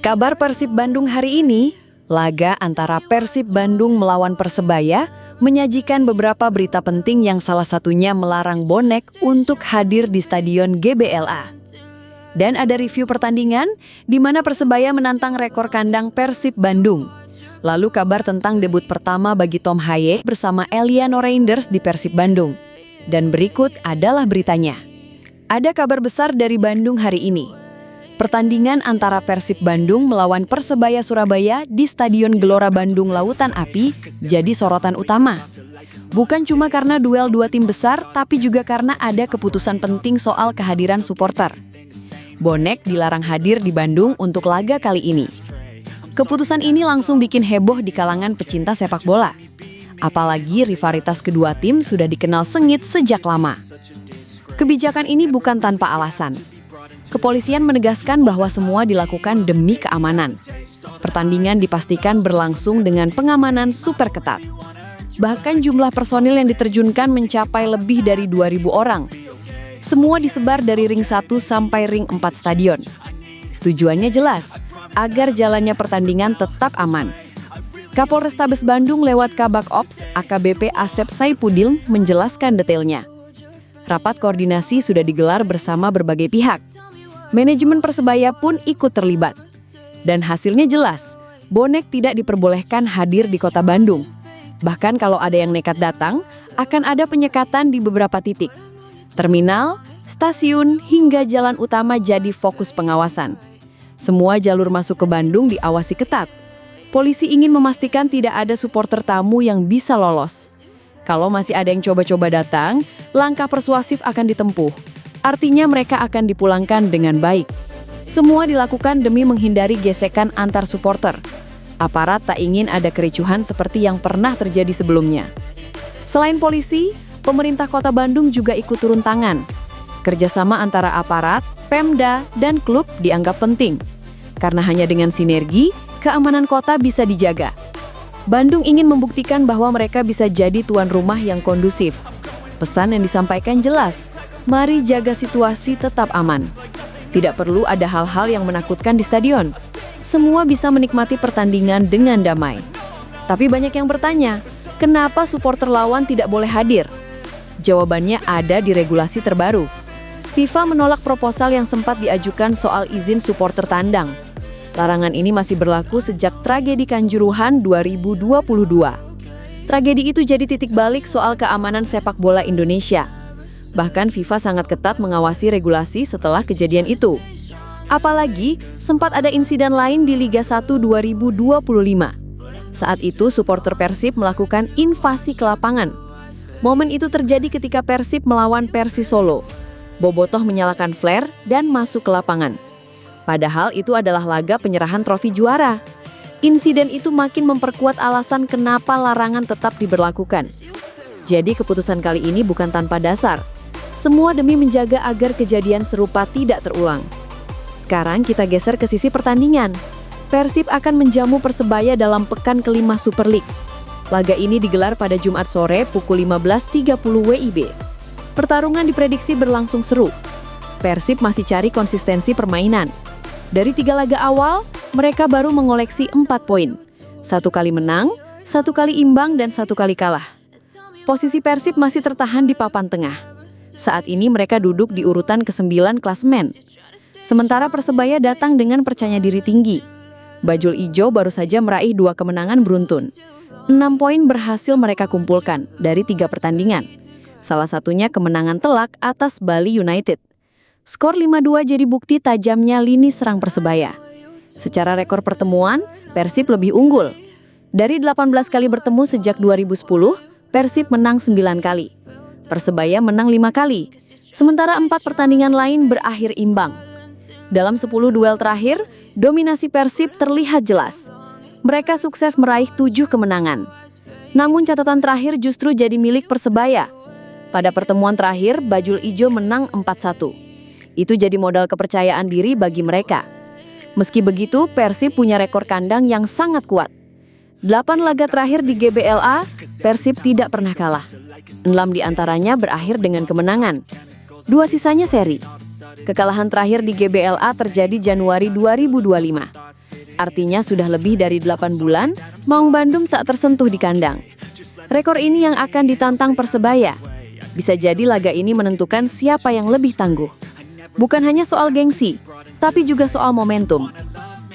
Kabar Persib Bandung hari ini, laga antara Persib Bandung melawan Persebaya menyajikan beberapa berita penting yang salah satunya melarang bonek untuk hadir di Stadion GBLA. Dan ada review pertandingan di mana Persebaya menantang rekor kandang Persib Bandung. Lalu kabar tentang debut pertama bagi Tom Haye bersama Eliano Reinders di Persib Bandung. Dan berikut adalah beritanya. Ada kabar besar dari Bandung hari ini. Pertandingan antara Persib Bandung melawan Persebaya Surabaya di Stadion Gelora Bandung Lautan Api jadi sorotan utama. Bukan cuma karena duel dua tim besar, tapi juga karena ada keputusan penting soal kehadiran supporter. Bonek dilarang hadir di Bandung untuk laga kali ini. Keputusan ini langsung bikin heboh di kalangan pecinta sepak bola. Apalagi rivalitas kedua tim sudah dikenal sengit sejak lama. Kebijakan ini bukan tanpa alasan. Kepolisian menegaskan bahwa semua dilakukan demi keamanan. Pertandingan dipastikan berlangsung dengan pengamanan super ketat. Bahkan jumlah personil yang diterjunkan mencapai lebih dari 2.000 orang. Semua disebar dari ring 1 sampai ring 4 stadion. Tujuannya jelas, agar jalannya pertandingan tetap aman. Kapolrestabes Bandung lewat Kabak Ops AKBP Asep Saipudin menjelaskan detailnya. Rapat koordinasi sudah digelar bersama berbagai pihak. Manajemen Persebaya pun ikut terlibat. Dan hasilnya jelas, bonek tidak diperbolehkan hadir di kota Bandung. Bahkan kalau ada yang nekat datang, akan ada penyekatan di beberapa titik. Terminal, stasiun, hingga jalan utama jadi fokus pengawasan. Semua jalur masuk ke Bandung diawasi ketat. Polisi ingin memastikan tidak ada supporter tamu yang bisa lolos. Kalau masih ada yang coba-coba datang, langkah persuasif akan ditempuh. Artinya mereka akan dipulangkan dengan baik. Semua dilakukan demi menghindari gesekan antar supporter. Aparat tak ingin ada kericuhan seperti yang pernah terjadi sebelumnya. Selain polisi, pemerintah Kota Bandung juga ikut turun tangan. Kerjasama antara aparat, Pemda, dan klub dianggap penting. Karena hanya dengan sinergi, keamanan kota bisa dijaga. Bandung ingin membuktikan bahwa mereka bisa jadi tuan rumah yang kondusif. Pesan yang disampaikan jelas, mari jaga situasi tetap aman. Tidak perlu ada hal-hal yang menakutkan di stadion. Semua bisa menikmati pertandingan dengan damai. Tapi banyak yang bertanya, kenapa supporter lawan tidak boleh hadir? Jawabannya ada di regulasi terbaru. FIFA menolak proposal yang sempat diajukan soal izin supporter tandang. Larangan ini masih berlaku sejak tragedi Kanjuruhan 2022. Tragedi itu jadi titik balik soal keamanan sepak bola Indonesia. Bahkan FIFA sangat ketat mengawasi regulasi setelah kejadian itu. Apalagi sempat ada insiden lain di Liga 1 2025. Saat itu supporter Persib melakukan invasi ke lapangan. Momen itu terjadi ketika Persib melawan Persis Solo. Bobotoh menyalakan flare dan masuk ke lapangan. Padahal itu adalah laga penyerahan trofi juara. Insiden itu makin memperkuat alasan kenapa larangan tetap diberlakukan. Jadi keputusan kali ini bukan tanpa dasar. Semua demi menjaga agar kejadian serupa tidak terulang. Sekarang kita geser ke sisi pertandingan. Persib akan menjamu Persebaya dalam pekan kelima Super League. Laga ini digelar pada Jumat sore pukul 15.30 WIB. Pertarungan diprediksi berlangsung seru. Persib masih cari konsistensi permainan. Dari 3 laga awal, mereka baru mengoleksi 4 poin. 1 kali menang, 1 kali imbang, dan 1 kali kalah. Posisi Persib masih tertahan di papan tengah. Saat ini mereka duduk di urutan ke-9 klasemen. Sementara Persebaya datang dengan percaya diri tinggi. Bajul Ijo baru saja meraih 2 kemenangan beruntun. 6 poin berhasil mereka kumpulkan dari 3 pertandingan. Salah satunya kemenangan telak atas Bali United. Skor 5-2 jadi bukti tajamnya lini serang Persebaya. Secara rekor pertemuan, Persib lebih unggul. Dari 18 kali bertemu sejak 2010, Persib menang 9 kali. Persebaya menang 5 kali, sementara 4 pertandingan lain berakhir imbang. Dalam 10 duel terakhir, dominasi Persib terlihat jelas. Mereka sukses meraih 7 kemenangan. Namun catatan terakhir justru jadi milik Persebaya. Pada pertemuan terakhir, Bajul Ijo menang 4-1. Itu jadi modal kepercayaan diri bagi mereka. Meski begitu, Persib punya rekor kandang yang sangat kuat. 8 laga terakhir di GBLA, Persib tidak pernah kalah. 6 diantaranya berakhir dengan kemenangan. 2 sisanya seri. Kekalahan terakhir di GBLA terjadi Januari 2025. Artinya sudah lebih dari 8 bulan, Maung Bandung tak tersentuh di kandang. Rekor ini yang akan ditantang Persebaya. Bisa jadi laga ini menentukan siapa yang lebih tangguh. Bukan hanya soal gengsi, tapi juga soal momentum.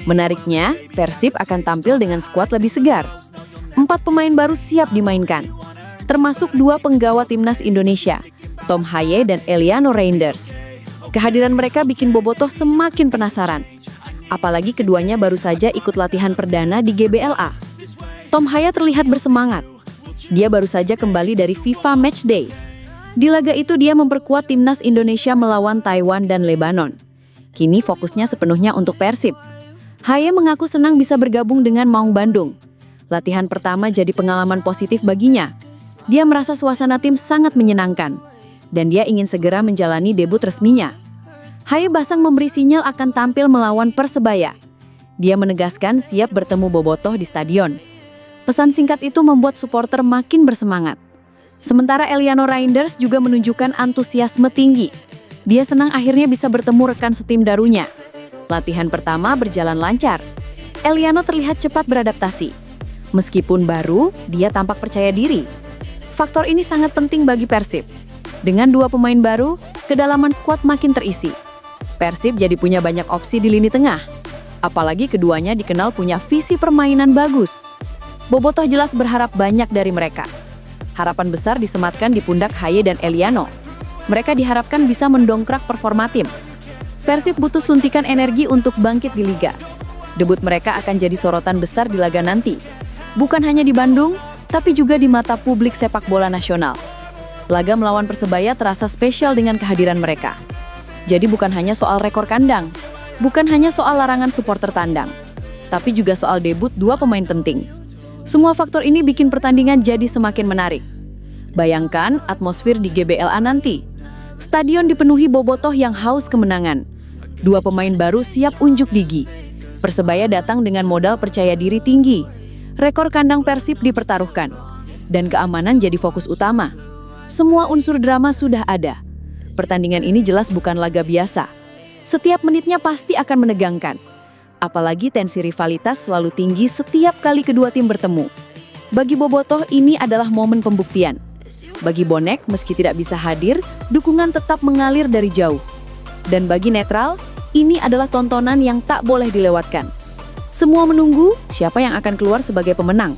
Menariknya, Persib akan tampil dengan skuad lebih segar. 4 pemain baru siap dimainkan, termasuk 2 penggawa timnas Indonesia, Tom Haye dan Eliano Reinders. Kehadiran mereka bikin bobotoh semakin penasaran. Apalagi keduanya baru saja ikut latihan perdana di GBLA. Tom Haye terlihat bersemangat. Dia baru saja kembali dari FIFA Matchday. Di laga itu dia memperkuat timnas Indonesia melawan Taiwan dan Lebanon. Kini fokusnya sepenuhnya untuk Persib. Haye mengaku senang bisa bergabung dengan Maung Bandung. Latihan pertama jadi pengalaman positif baginya. Dia merasa suasana tim sangat menyenangkan. Dan dia ingin segera menjalani debut resminya. Haye Basang memberi sinyal akan tampil melawan Persebaya. Dia menegaskan siap bertemu bobotoh di stadion. Pesan singkat itu membuat supporter makin bersemangat. Sementara Eliano Reinders juga menunjukkan antusiasme tinggi. Dia senang akhirnya bisa bertemu rekan setim darunya. Latihan pertama berjalan lancar. Eliano terlihat cepat beradaptasi. Meskipun baru, dia tampak percaya diri. Faktor ini sangat penting bagi Persib. Dengan 2 pemain baru, kedalaman skuad makin terisi. Persib jadi punya banyak opsi di lini tengah. Apalagi keduanya dikenal punya visi permainan bagus. Bobotoh jelas berharap banyak dari mereka. Harapan besar disematkan di pundak Haye dan Eliano. Mereka diharapkan bisa mendongkrak performa tim. Persib butuh suntikan energi untuk bangkit di Liga. Debut mereka akan jadi sorotan besar di laga nanti. Bukan hanya di Bandung, tapi juga di mata publik sepak bola nasional. Laga melawan Persebaya terasa spesial dengan kehadiran mereka. Jadi bukan hanya soal rekor kandang, bukan hanya soal larangan supporter tandang, tapi juga soal debut 2 pemain penting. Semua faktor ini bikin pertandingan jadi semakin menarik. Bayangkan atmosfer di GBLA nanti. Stadion dipenuhi bobotoh yang haus kemenangan. 2 pemain baru siap unjuk gigi. Persebaya datang dengan modal percaya diri tinggi. Rekor kandang Persib dipertaruhkan. Dan keamanan jadi fokus utama. Semua unsur drama sudah ada. Pertandingan ini jelas bukan laga biasa. Setiap menitnya pasti akan menegangkan. Apalagi tensi rivalitas selalu tinggi setiap kali kedua tim bertemu. Bagi bobotoh ini adalah momen pembuktian. Bagi bonek, meski tidak bisa hadir, dukungan tetap mengalir dari jauh. Dan bagi netral, ini adalah tontonan yang tak boleh dilewatkan. Semua menunggu siapa yang akan keluar sebagai pemenang.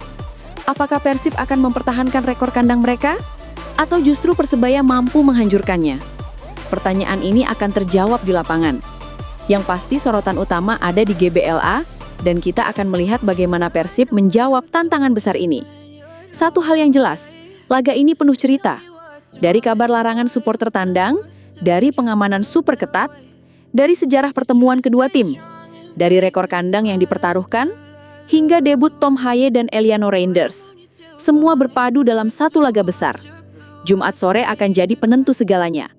Apakah Persib akan mempertahankan rekor kandang mereka? Atau justru Persebaya mampu menghancurkannya? Pertanyaan ini akan terjawab di lapangan. Yang pasti sorotan utama ada di GBLA, dan kita akan melihat bagaimana Persib menjawab tantangan besar ini. Satu hal yang jelas, laga ini penuh cerita. Dari kabar larangan supporter tandang, dari pengamanan super ketat, dari sejarah pertemuan kedua tim, dari rekor kandang yang dipertaruhkan, hingga debut Tom Haye dan Eliano Reinders. Semua berpadu dalam satu laga besar. Jumat sore akan jadi penentu segalanya.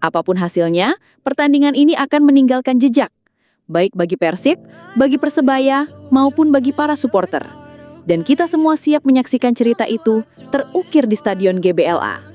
Apapun hasilnya, pertandingan ini akan meninggalkan jejak, baik bagi Persib, bagi Persebaya, maupun bagi para supporter. Dan kita semua siap menyaksikan cerita itu terukir di Stadion GBLA.